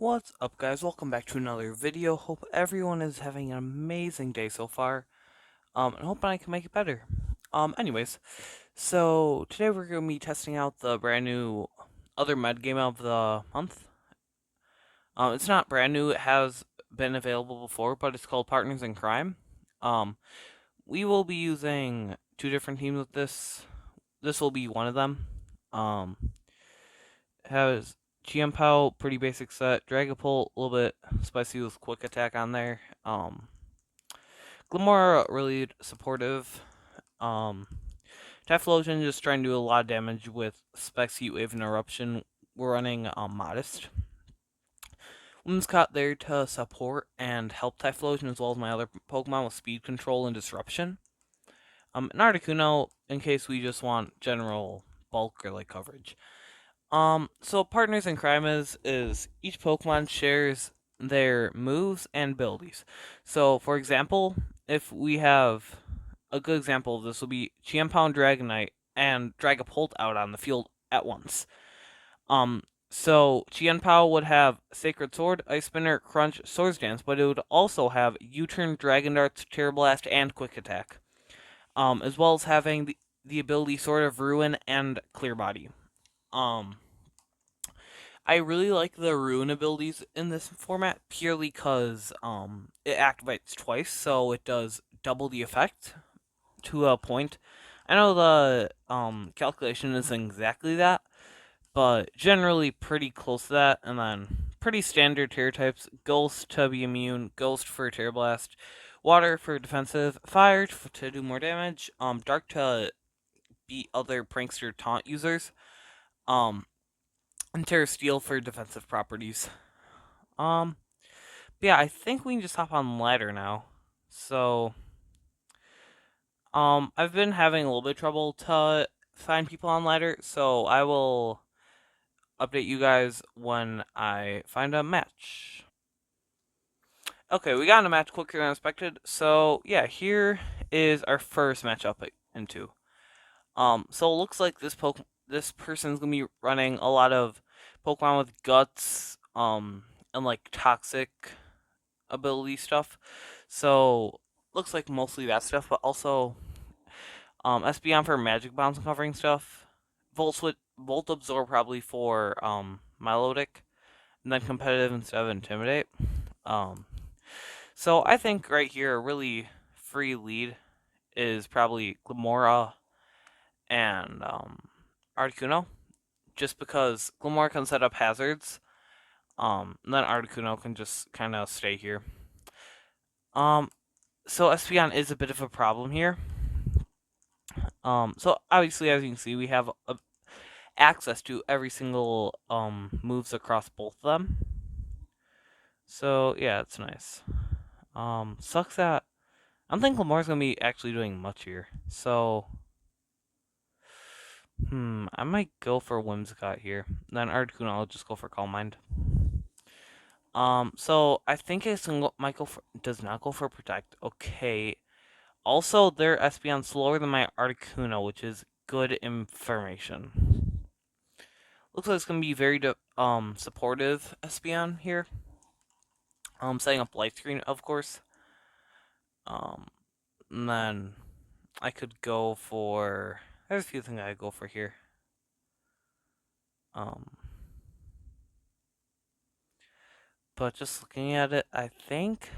What's up, guys? Welcome back to another video. Hope everyone is having an amazing day so far. And hoping I can make it better. Anyways, so today we're gonna be testing out the brand new other med game of the month. It's not brand new; it has been available before, but it's called Partners in Crime. Um, we will be using two different teams with this. This will be one of them. Um, has Chien-Pao, pretty basic set. Dragapult, a little bit spicy with quick attack on there. Glimmer, really supportive. Um, Typhlosion just trying to do a lot of damage with Specs, Heat Wave, and Eruption. We're running Modest. Whimsicott there to support and help Typhlosion as well as my other Pokemon with Speed Control and Disruption. And Articuno in case we just want general bulk or like coverage. So Partners in Crime is each Pokemon shares their moves and abilities. So, for example, if we have a good example of this will be Chien-Pao and Dragonite and Dragapult out on the field at once. So Chien-Pao would have Sacred Sword, Ice Spinner, Crunch, Swords Dance, but it would also have U-Turn, Dragon Darts, Terra Blast, and Quick Attack. As well as having the ability Sword of Ruin and Clear Body. I really like the Ruin abilities in this format purely because it activates twice, so it does double the effect to a point. I know the calculation isn't exactly that, but generally pretty close to that. And then pretty standard Terror types: Ghost to be immune, Ghost for Terror Blast, Water for defensive, Fire to do more damage, Dark to beat other prankster taunt users, and Terra Steel for defensive properties. But yeah, I think we can just hop on ladder now. So, I've been having a little bit of trouble to find people on ladder, so I will update you guys when I find a match. Okay, we got in a match quicker than expected. So yeah, here is our first matchup into. So it looks like this person's gonna be running a lot of Pokemon with guts, and like toxic ability stuff. So looks like mostly that stuff, but also Espeon for Magic Bounce and covering stuff. Volt Absorb probably for Milotic, and then competitive instead of Intimidate. Um, so I think right here a really free lead is probably Glamora and Articuno, just because Glamora can set up hazards, and then Articuno can just kind of stay here. So Espeon is a bit of a problem here. So obviously, as you can see, we have access to every single moves across both of them. So yeah, it's nice. Sucks that I don't think Lamar's gonna be actually doing much here. So I might go for Whimsicott here. Then Articuno, I'll just go for Calm Mind. So I think it might go for, does not go for Protect. Okay. Also, their Espeon slower than my Articuno, which is good information. Looks like it's gonna be very supportive Espeon here. Setting up light screen, of course. And then I could go for. There's a few things I could go for here. But just looking at it, I think.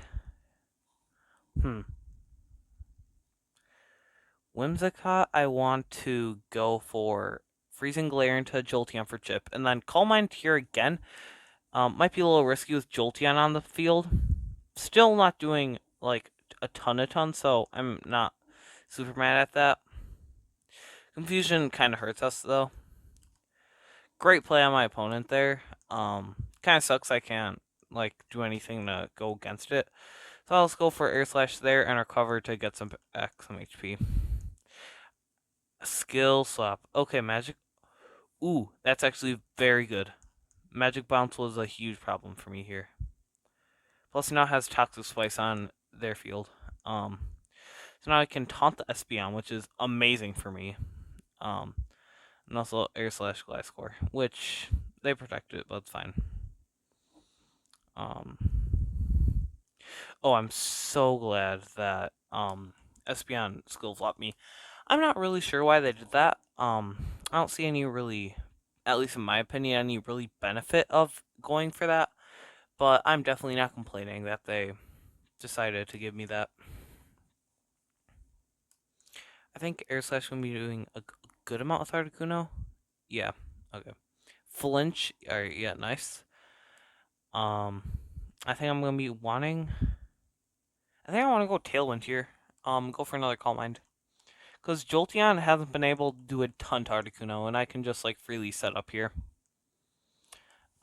Whimsicott, I want to go for Freezing Glare into Jolteon for Chip, and then Calm Mind here again. Might be a little risky with Jolteon on the field. Still not doing like a ton, so I'm not super mad at that. Confusion kind of hurts us though. Great play on my opponent there. Kind of sucks I can't like do anything to go against it. So let's go for Air Slash there and recover to get some HP. Skill Swap. Okay, Magic. Ooh, that's actually very good. Magic Bounce was a huge problem for me here. Plus, now has Toxic Splice on their field. So now I can taunt the Espeon, which is amazing for me. And also Air Slash Gliscor, which they protected, but it's fine. Um, oh, I'm so glad that Espeon skill flopped me. I'm not really sure why they did that. I don't see any really, at least in my opinion, any really benefit of going for that. But I'm definitely not complaining that they decided to give me that. I think Air Slash will be doing a good amount with Articuno. Yeah. Okay. Flinch. Alright, yeah, nice. Um, I think I'm gonna be wanting. I think I want to go Tailwind here. Go for another Calm Mind. Because Jolteon hasn't been able to do a ton to Articuno, and I can just like freely set up here.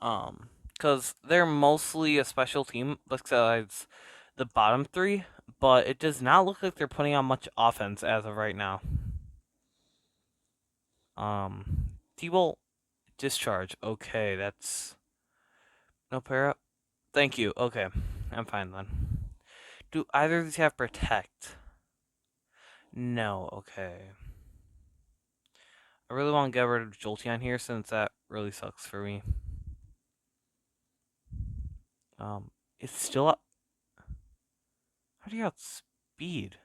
Because they're mostly a special team besides the bottom three, but it does not look like they're putting on much offense as of right now. T-Bolt, Discharge. Okay, that's no para. Thank you. Okay, I'm fine then. Do either of these have Protect? No. Okay. I really want to get rid of Jolteon here since that really sucks for me. It's still up. How do you outspeed?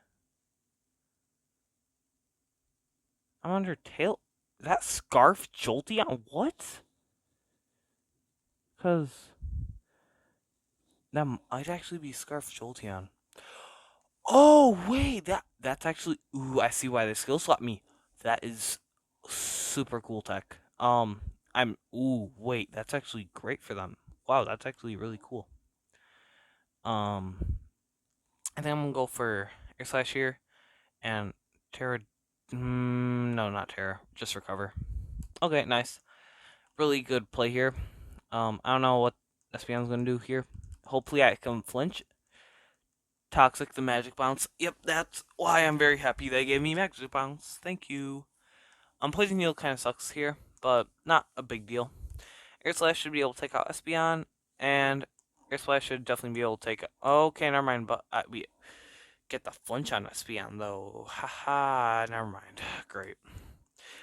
I'm under tail. That Scarf Jolteon? What? Because that might actually be Scarf Jolteon. Oh wait, that's actually. Ooh, I see why they skill slot me. That is super cool tech. Ooh, wait, that's actually great for them. Wow, that's actually really cool. Um, I think I'm gonna go for Air Slash here and Terra. No, not Terra. Just Recover. Okay, nice. Really good play here. I don't know what SPM's gonna do here. Hopefully, I can flinch. Toxic the Magic Bounce. Yep, that's why I'm very happy they gave me Magic Bounce. Thank you. Poison Heal kind of sucks here, but not a big deal. Air Slash should be able to take out Espeon, and Air Slash should definitely be able to take. Okay, never mind. But we get the flinch on Espeon though. Haha, never mind. Great.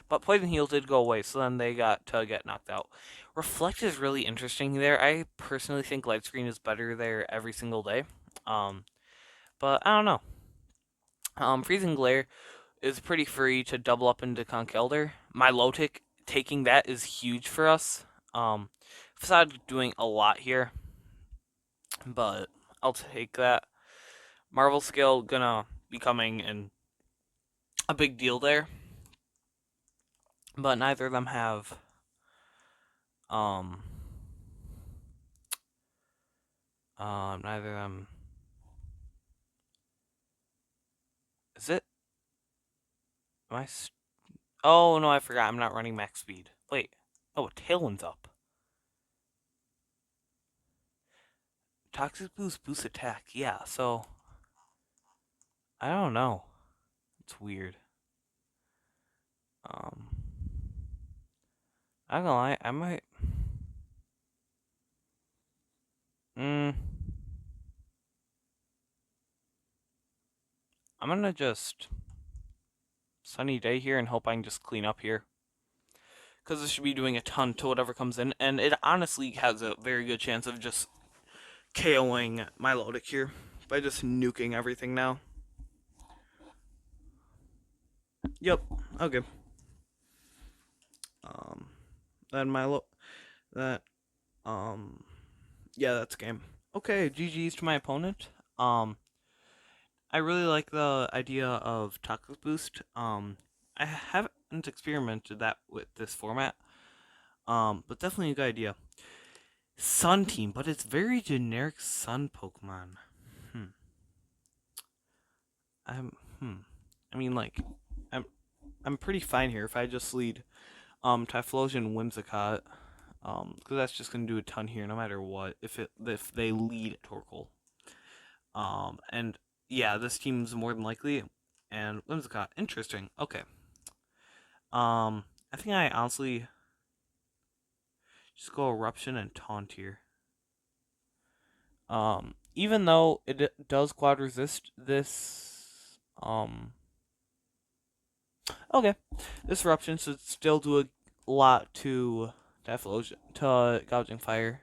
But Poison Heal did go away, so then they got to get knocked out. Reflect is really interesting there. I personally think Light Screen is better there every single day. But I don't know. Freezing Glare is pretty free to double up into Conkeldurr. Milotic taking that is huge for us. Facade doing a lot here, but I'll take that. Marvel Scale gonna be coming and a big deal there, but neither of them have neither of them. Is it? Am I? Oh no, I forgot. I'm not running max speed. Wait. Oh, Tailwind's up. Toxic Boost boosts attack. Yeah. So I don't know. It's weird. I'm not gonna lie. I might. I'm gonna just sunny day here and hope I can just clean up here. Because this should be doing a ton to whatever comes in, and it honestly has a very good chance of just KOing Milotic here by just nuking everything now. Yep. Okay. Then yeah, that's game. Okay, GG's to my opponent. I really like the idea of Toxic Boost. I haven't experimented that with this format. But definitely a good idea. Sun Team, but it's very generic Sun Pokemon. I mean, like, I'm pretty fine here if I just lead Typhlosion Whimsicott. Because that's just gonna do a ton here, no matter what. If they lead Torkoal. And yeah, this team's more than likely. And Whimsicott, interesting. Okay. I think I honestly just go Eruption and Taunt here. Even though it does quad resist this, okay, this Eruption should still do a lot to Typhlosion, to Gouging Fire.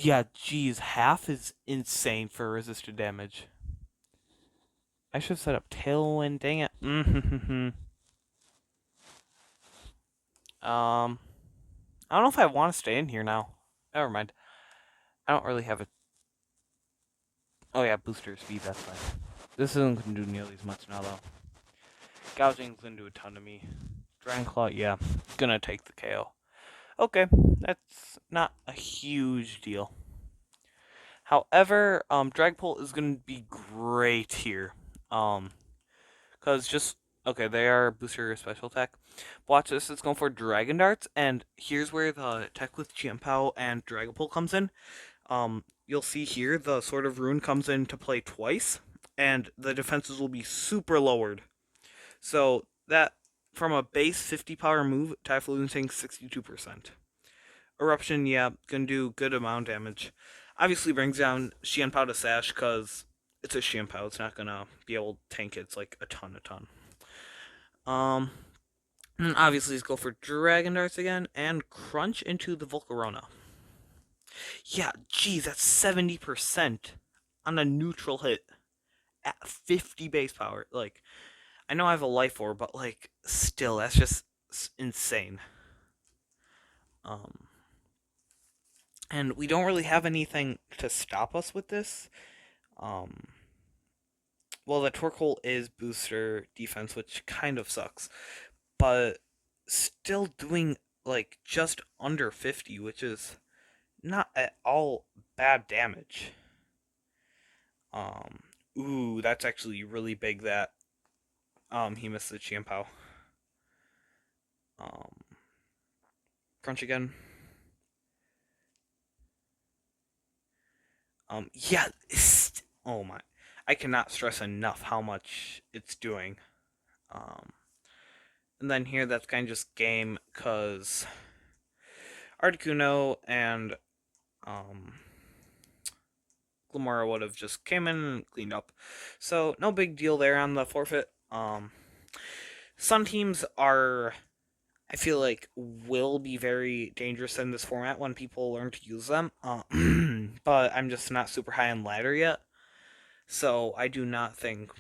Yeah, geez, half is insane for resisted damage. I should have set up Tailwind, dang it. I don't know if I want to stay in here now. Never mind. I don't really have a... Oh yeah, booster speed, that's fine. This isn't going to do nearly as much now, though. Gouging's going to do a ton to me. Dragon Claw, yeah, gonna take the KO. Okay, that's not a huge deal. However, Dragapult is gonna be great here. Cause just okay, they are booster special attack. Watch this, it's going for Dragon Darts, and here's where the tech with Chien-Pao and Dragapult comes in. You'll see here the Sword of Ruin comes into play twice, and the defenses will be super lowered. So that from a base 50 power move, Typhoon tanks 62%. Eruption, yeah, can do good amount of damage. Obviously brings down Chien-Pao to Sash because it's a Chien-Pao. It's not gonna be able to tank it. It's like a ton. Um, and obviously let's go for Dragon Darts again and crunch into the Volcarona. Yeah, geez, that's 70% on a neutral hit at 50 base power. Like, I know I have a life orb, but like, still, that's just insane. Um, and we don't really have anything to stop us with this. Um, well, the Torkoal is booster defense, which kind of sucks, but still doing like just under 50, which is not at all bad damage. Um, ooh, that's actually really big that he missed the Chien-Pao. Um, crunch again. Yeah, oh my, I cannot stress enough how much it's doing. Um, and then here that's kind of just game because Articuno and Glamora would have just came in and cleaned up. So no big deal there on the forfeit. Sun teams are, I feel like, will be very dangerous in this format when people learn to use them. But I'm just not super high on ladder yet, so I do not think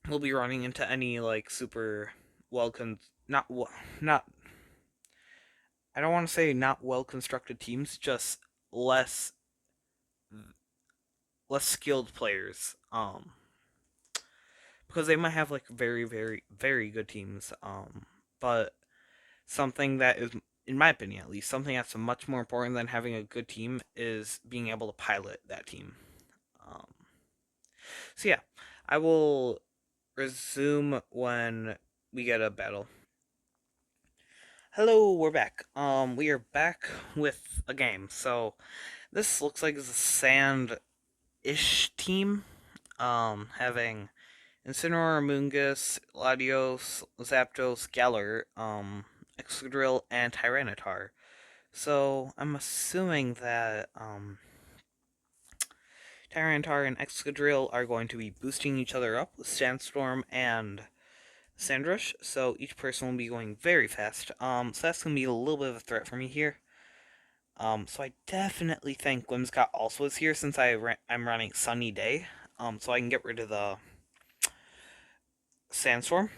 we'll be running into any like super not. I don't want to say not well constructed teams, just less skilled players. Because they might have like very good teams. But something that is, in my opinion at least, something that's much more important than having a good team is being able to pilot that team. Um, so yeah, I will resume when we get a battle. Hello, we're back. We are back with a game. So this looks like it's a sand-ish team. Having Incineroar, Mungus, Latios, Zapdos, Galar, Excadrill, and Tyranitar. So I'm assuming that Tyranitar and Excadrill are going to be boosting each other up with Sandstorm and Sandrush, so each person will be going very fast. So that's going to be a little bit of a threat for me here. So I definitely think Whimsicott also is here since I'm running Sunny Day. So I can get rid of the Sandstorm.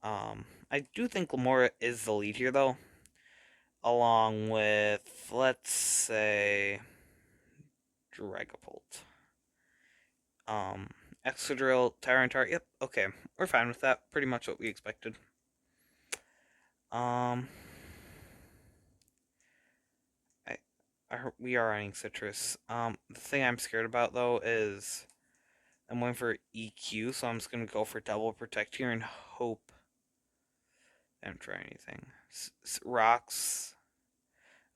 I do think Lamora is the lead here though. Along with, let's say, Dragapult. Excadrill, Tyranitar. Yep, okay. We're fine with that. Pretty much what we expected. We are running Citrus. The thing I'm scared about though is I'm going for EQ, so I'm just gonna go for double protect here and hope I don't try anything. Rocks.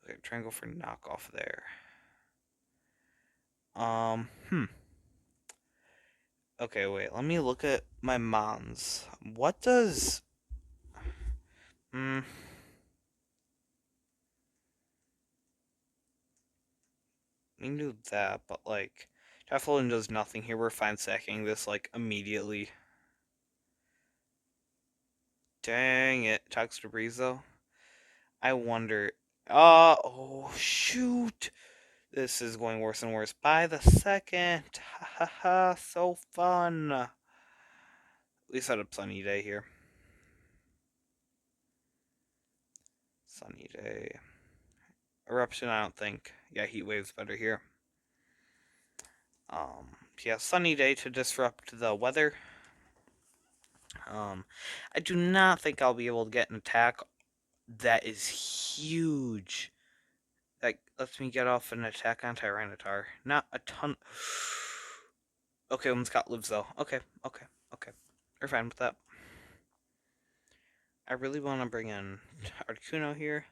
Okay, try and go for knockoff there. Okay, wait. Let me look at my mons. What does? We can do that, but like, Teflon does nothing here. We're fine sacking this like immediately. Dang it, Toxic Breeze though. I wonder. Oh shoot! This is going worse and worse by the second. Ha ha ha, so fun. At least had a sunny day here. Sunny day. Eruption, I don't think. Yeah, heat wave's better here. Yeah, sunny day to disrupt the weather. I do not think I'll be able to get an attack that is huge. That lets me get off an attack on Tyranitar. Not a ton. Okay, one's got lives though. Okay. We're fine with that. I really want to bring in Articuno here.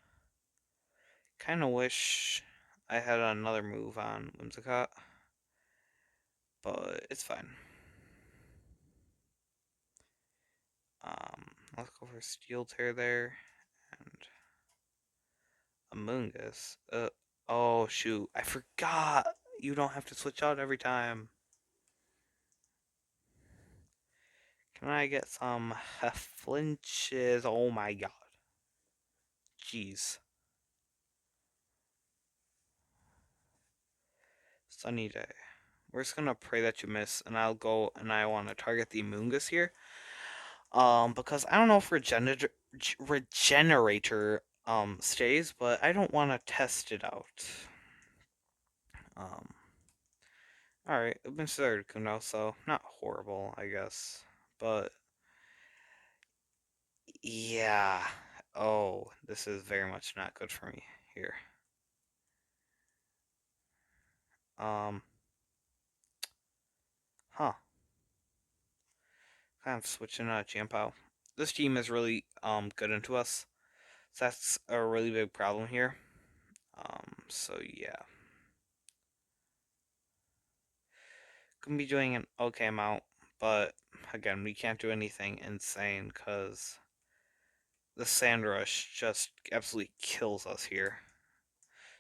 Kind of wish I had another move on Whimsicott, but it's fine. Let's go for Steel Tear there, and Amoonguss. Oh shoot, I forgot. You don't have to switch out every time. Can I get some flinches? Oh my god. Jeez. Sunny day. We're just gonna pray that you miss, and I'll go and I want to target the Amoonguss here. Because I don't know if Regenerator stays, but I don't want to test it out. Alright, I've been started Kuno, so not horrible, I guess. But yeah. Oh, this is very much not good for me here. Um huh. Kind of switching Chien-Pao. This team is really good into us. So that's a really big problem here. So yeah. Gonna be doing an okay amount, but again, we can't do anything insane because the Sand Rush just absolutely kills us here.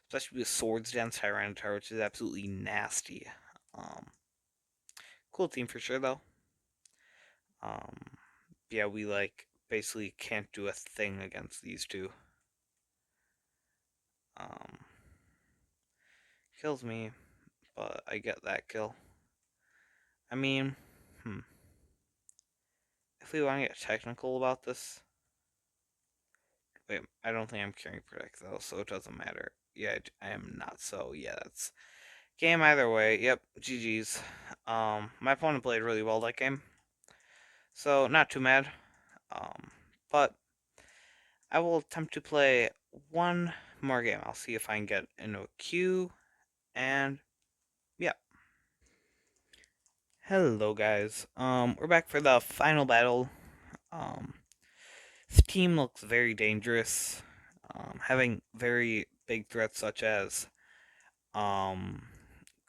Especially with Swords Dance Tyranitar, which is absolutely nasty. Cool team for sure, though. Yeah, we basically can't do a thing against these two. Kills me, but I get that kill. I mean, if we want to get technical about this, wait, I don't think I'm carrying Protect though, so it doesn't matter. Yeah, I am not. So yeah, that's game either way. Yep, GG's. My opponent played really well that game, so not too mad. But I will attempt to play one more game. I'll see if I can get into a queue, and yeah. Hello guys. We're back for the final battle. This team looks very dangerous. Having very big threats such as Goldango,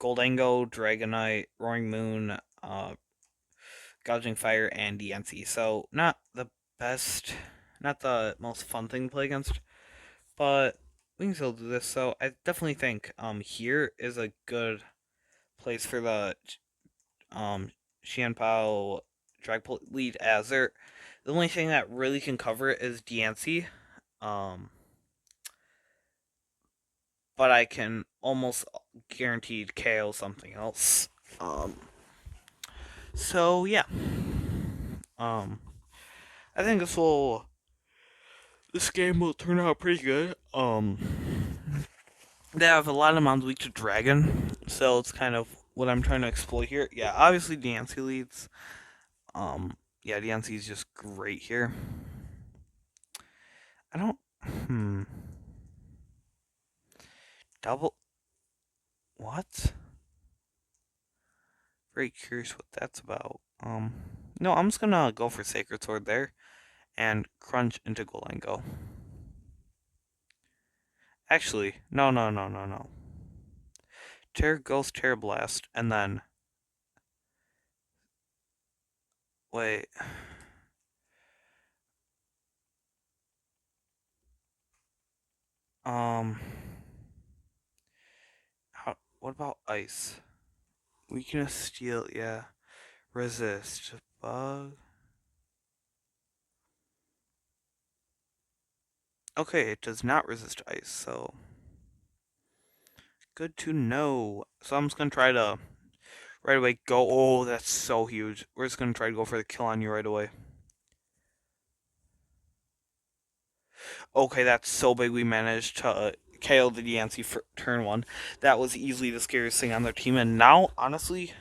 Dragonite, Roaring Moon, Gouging Fire, and DNC. So not the best, not the most fun thing to play against, but we can still do this. So I definitely think here is a good place for the Chien-Pao Dragapult lead, as the only thing that really can cover it is DNC. But I can almost guaranteed KO something else. So yeah. I think this game will turn out pretty good. They have a lot of mons weak to Dragon, so it's kind of what I'm trying to exploit here. Yeah, obviously DNC leads. Yeah, DNC is just great here. I don't. Double. What? Very curious what that's about. No, I'm just gonna go for Sacred Sword there and crunch into Golango. Actually, no. Terror Ghost, Terror Blast, and then wait. What about Ice? Weakness, Steel, yeah. Resist, Bug. Okay, it does not resist Ice, so Good to know. So I'm just gonna try to right away go. Oh, that's so huge. We're just gonna try to go for the kill on you right away. Okay, that's so big. We managed to KO the Yancey for turn one. That was easily the scariest thing on their team. And now, honestly,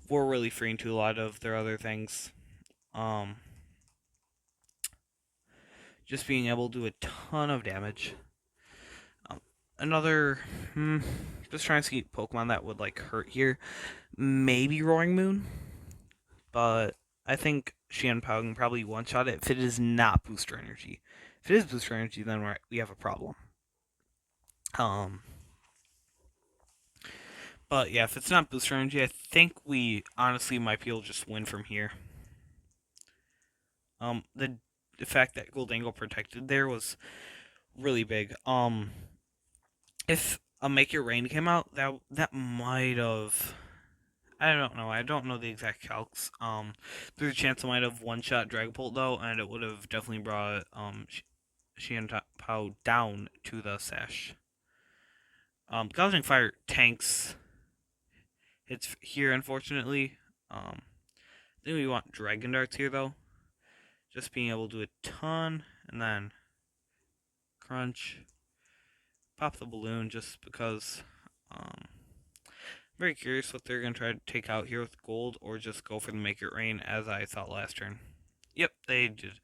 we're really free into a lot of their other things. Um, just being able to do a ton of damage. Another, just trying to see Pokemon that would like hurt here. Maybe Roaring Moon, but I think Chien-Pao can probably one-shot it if it is not Booster Energy. If it is Booster Energy, then we have a problem. But yeah, if it's not Booster Energy, I think we honestly might be able to just win from here. The fact that Goldangle protected there was really big. If a Make Your Rain came out, that might have. I don't know. I don't know the exact calcs. There's a chance I might have one-shot Dragapult though, and it would have definitely brought Chien-Pao down to the Sash. Gouging Fire tanks hits here, unfortunately. I think we want Dragon Darts here though. Just being able to do a ton, and then crunch, pop the balloon just because. Very curious what they're going to try to take out here with gold, or just go for the Make It Rain as I thought last turn. Yep, they did.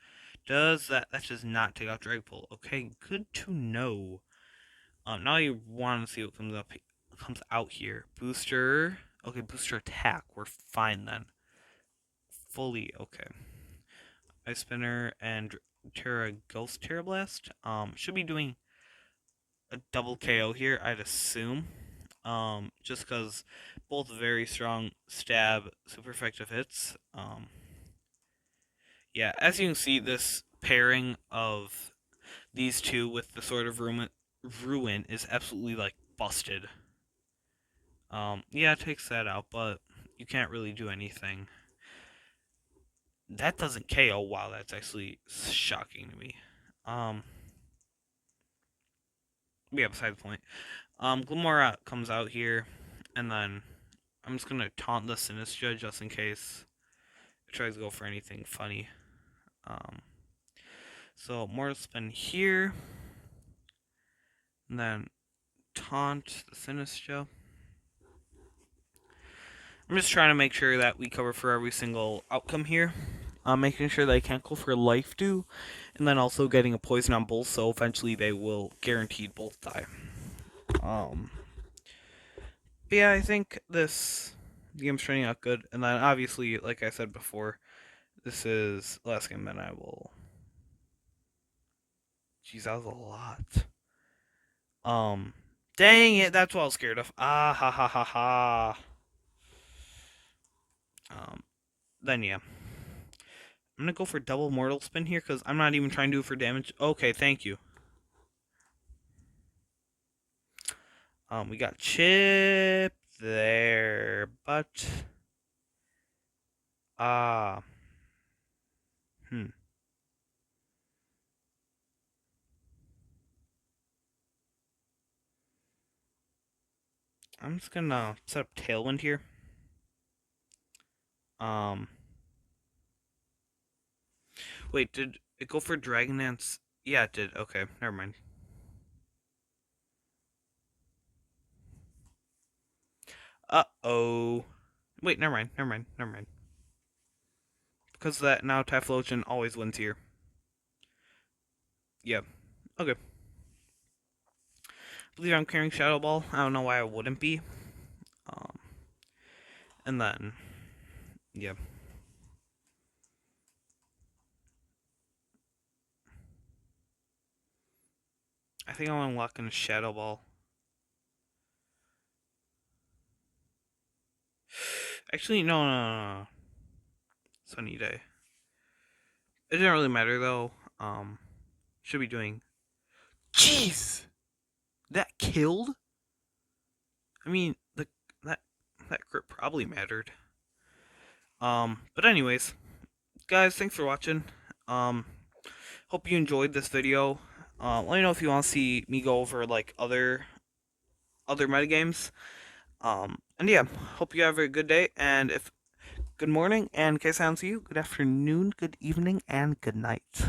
That does not take out Dragapult. Okay, good to know. Now you want to see what comes out here. Booster. Okay, booster attack. We're fine then. Fully okay. Ice Spinner and Ghost Terra Blast. Should be doing a double KO here, I'd assume. Just because both very strong stab, super effective hits. Yeah, as you can see, this pairing of these two with the Sword of Ruin is absolutely like busted. Yeah, it takes that out, but you can't really do anything. That doesn't KO. Wow, that's actually shocking to me. Yeah, beside the point. Glamora comes out here, and then I'm just gonna taunt the Sinistra just in case it tries to go for anything funny. So Mortal Spin here, and then taunt the Sinistra. I'm just trying to make sure that we cover for every single outcome here. Making sure they can't go for Life Dew, and then also getting a poison on both, so eventually they will guaranteed both die. But yeah, I think the game's turning out good, and then obviously, like I said before, this is the last game that I will. Jeez, that was a lot. Dang it, that's what I was scared of. Ah, ha, ha, ha, ha. Then yeah. I'm gonna go for double Mortal Spin here, because I'm not even trying to do it for damage. Okay, thank you. We got Chip there, but... I'm just gonna set up Tailwind here. Wait, did it go for Dragon Dance? Yeah, it did. Okay, never mind. Uh-oh. Wait, never mind. Because of that, now Typhlosion always wins here. Yeah. Okay. I believe I'm carrying Shadow Ball. I don't know why I wouldn't be. And then, yeah. I think I'm unlocking a Shadow Ball. Actually, no. Sunny Day. It didn't really matter though. Should be doing. Jeez, that killed. I mean, that crit probably mattered. But anyways, guys, thanks for watching. Hope you enjoyed this video. Let me know if you want to see me go over like other other metagames. And yeah, hope you have a good day, and if good morning, and in case I don't see you, good afternoon, good evening, and good night.